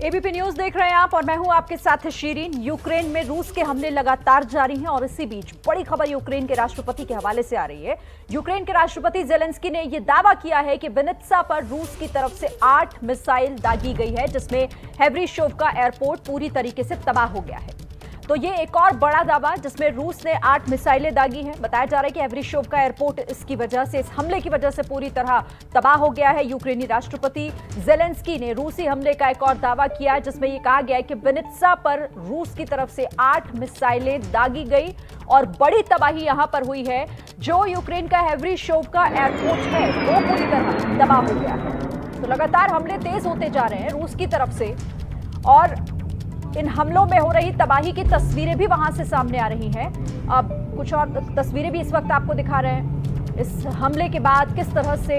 ABP news देख रहे हैं आप और मैं हूं आपके साथ शीरीन। यूक्रेन में रूस के हमले लगातार जारी हैं और इसी बीच बड़ी खबर यूक्रेन के राष्ट्रपति के हवाले से आ रही है। यूक्रेन के राष्ट्रपति जेलेंस्की ने यह दावा किया है कि विनित्सा पर रूस की तरफ से 8 मिसाइल दागी गई है, जिसमें हेवरीशोवका एयरपोर्ट पूरी तरीके से तबाह हो गया है। तो ये एक और बड़ा दावा जिसमें रूस ने 8 मिसाइलें दागी हैं। बताया जा रहा है कि हेवरीशोवका एयरपोर्ट इसकी वजह से, इस हमले की वजह से पूरी तरह तबाह हो गया है। यूक्रेनी राष्ट्रपति जेलेंस्की ने रूसी हमले का एक और दावा किया जिसमें यह कहा गया है कि विनित्सा पर रूस की तरफ से 8 मिसाइलें दागी गई और बड़ी तबाही यहां पर हुई है। जो यूक्रेन का हेवरीशोवका एयरपोर्ट है वो पूरी तरह तबाह हो गया है। तो लगातार हमले तेज होते जा रहे हैं रूस की तरफ से और इन हमलों में हो रही तबाही की तस्वीरें भी वहां से सामने आ रही हैं। अब कुछ और तस्वीरें भी इस वक्त आपको दिखा रहे हैं। इस हमले के बाद किस तरह से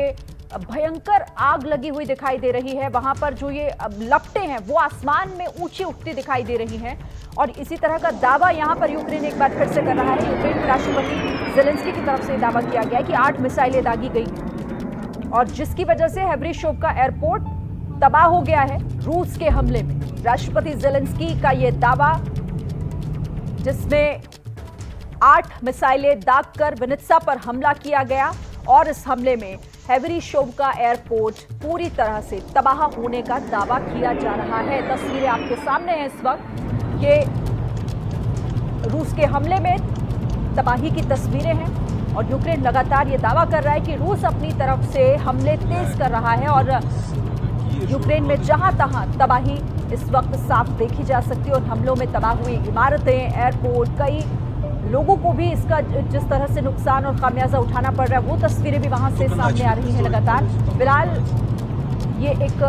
भयंकर आग लगी हुई दिखाई दे रही है। वहां पर जो ये लपटें हैं वो आसमान में ऊंची उठती दिखाई दे रही हैं और इसी तरह का दावा यहां पर यूक्रेन एक बार फिर से कर रहा है। यूक्रेन के राष्ट्रपति जेलेंस्की की तरफ से दावा किया गया है कि 8 मिसाइलें दागी गई और जिसकी वजह से हेवरीशोवका एयरपोर्ट तबाह हो गया है रूस के हमले में। राष्ट्रपति जेलेंस्की का यह दावा, जिसमें 8 मिसाइलें दागकर विनित्सा पर हमला किया गया और इस हमले में हेवरीशोवका एयरपोर्ट पूरी तरह से तबाह होने का दावा किया जा रहा है। तस्वीरें आपके सामने हैं इस वक्त। ये रूस के हमले में तबाही की तस्वीरें हैं और यूक्रेन लगातार ये दावा कर रहा है कि रूस अपनी तरफ से हमले तेज कर रहा है और यूक्रेन में जहां तहां तबाही इस वक्त साफ देखी जा सकती है और हमलों में तबाह हुई इमारतें, एयरपोर्ट, कई लोगों को भी इसका जिस तरह से नुकसान और खामियाजा उठाना पड़ रहा है वो तस्वीरें भी वहां से सामने आ रही हैं लगातार। फिलहाल ये एक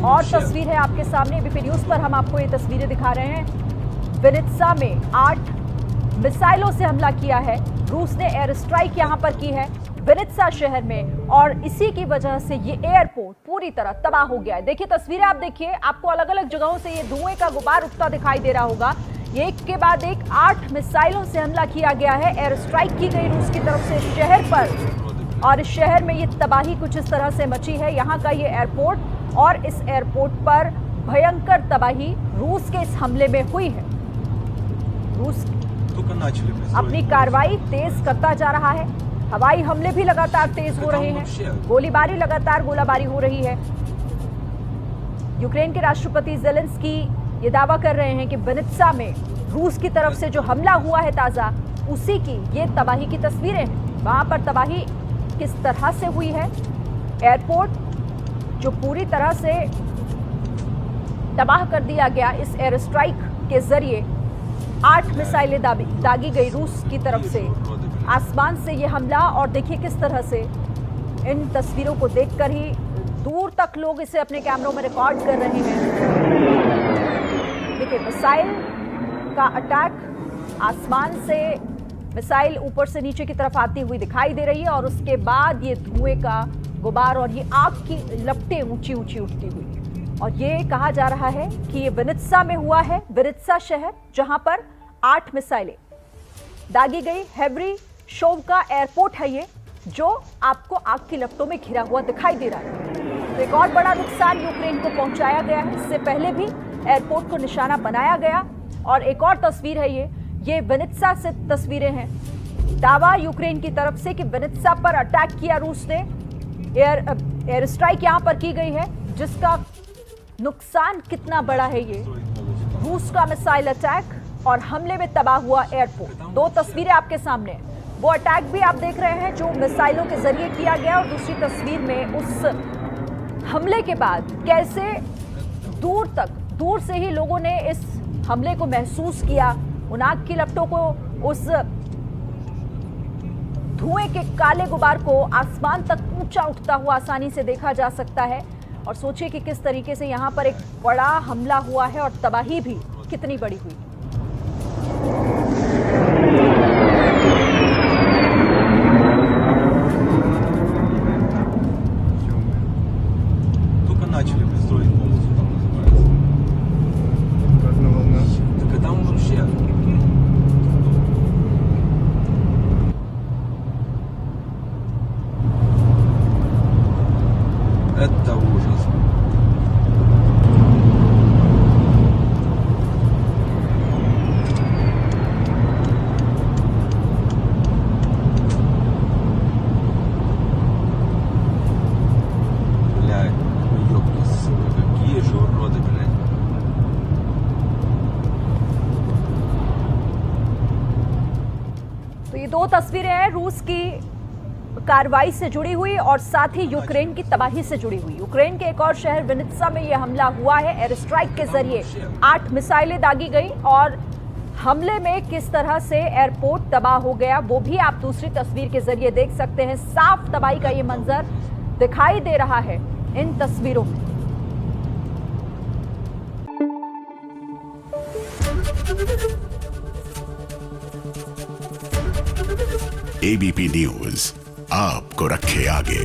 और तस्वीर है आपके सामने। एबीपी न्यूज पर हम आपको ये तस्वीरें दिखा रहे हैं। विनित्सा में 8 मिसाइलों से हमला किया है रूस ने। एयर स्ट्राइक यहां पर की है विनित्सा शहर में और इसी की वजह से ये एयरपोर्ट पूरी तरह तबाह हो गया है। देखिए तस्वीरें, आप देखिए, आपको अलग अलग जगहों से ये धुएं का गुबार उठता दिखाई दे रहा होगा। ये एक के बाद एक 8 मिसाइलों से हमला किया गया है। एयर स्ट्राइक की गई रूस की तरफ से शहर पर और इस शहर में ये तबाही कुछ इस तरह से मची है। यहाँ का ये एयरपोर्ट और इस एयरपोर्ट पर भयंकर तबाही रूस के इस हमले में हुई है। रूस अपनी कार्रवाई तेज करता जा रहा है। हवाई हमले भी लगातार तेज हो रहे हैं, गोलीबारी लगातार गोलाबारी हो रही है। यूक्रेन के राष्ट्रपति जेलेंस्की ये दावा कर रहे हैं कि विनित्सा में रूस की तरफ से जो हमला हुआ है ताजा, उसी की ये तबाही की तस्वीरें हैं। वहां पर तबाही किस तरह से हुई है। एयरपोर्ट जो पूरी तरह से तबाह कर दिया गया इस एयर स्ट्राइक के जरिए। 8 मिसाइलें दागी गई रूस की तरफ से, आसमान से ये हमला। और देखिए किस तरह से इन तस्वीरों को देखकर ही दूर तक लोग इसे अपने कैमरों में रिकॉर्ड कर रहे हैं। देखिए मिसाइल का अटैक, आसमान से मिसाइल ऊपर से नीचे की तरफ आती हुई दिखाई दे रही है और उसके बाद ये धुएं का गुबार और ये आग की लपटें ऊंची ऊंची उठती हुई। और ये कहा जा रहा है कि ये विनित्सा में हुआ है, विनित्सा शहर, जहां पर 8 मिसाइलें दागी गई। हेवरीशोवका एयरपोर्ट है ये, जो आपको आग की लपटों में घिरा हुआ दिखाई दे रहा है। तो एक और बड़ा नुकसान यूक्रेन को पहुंचाया गया है। इससे पहले भी एयरपोर्ट को निशाना बनाया गया। और एक और तस्वीर है ये विनित्सा से तस्वीरें हैं। दावा यूक्रेन की तरफ से कि विनित्सा पर अटैक किया रूस ने। एयर स्ट्राइक यहां पर की गई है, जिसका नुकसान कितना बड़ा है ये। रूस का मिसाइल अटैक और हमले में तबाह हुआ एयरपोर्ट। 2 तस्वीरें आपके सामने हैं। वो अटैक भी आप देख रहे हैं जो मिसाइलों के जरिए किया गया और दूसरी तस्वीर में उस हमले के बाद कैसे दूर से ही लोगों ने इस हमले को महसूस किया। उन आग की लपटों को, उस धुएं के काले गुबार को आसमान तक ऊंचा उठता हुआ आसानी से देखा जा सकता है। और सोचिए कि किस तरीके से यहां पर एक बड़ा हमला हुआ है और तबाही भी कितनी बड़ी हुई। Это ужас. दो तस्वीरें हैं रूस की कार्रवाई से जुड़ी हुई और साथ ही यूक्रेन की तबाही से जुड़ी हुई। यूक्रेन के एक और शहर विनित्सा में यह हमला हुआ है। एयर स्ट्राइक के जरिए 8 मिसाइलें दागी गई और हमले में किस तरह से एयरपोर्ट तबाह हो गया वो भी आप दूसरी तस्वीर के जरिए देख सकते हैं। साफ तबाही का ये मंजर दिखाई दे रहा है इन तस्वीरों में। एबीपी न्यूज आपको रखे आगे।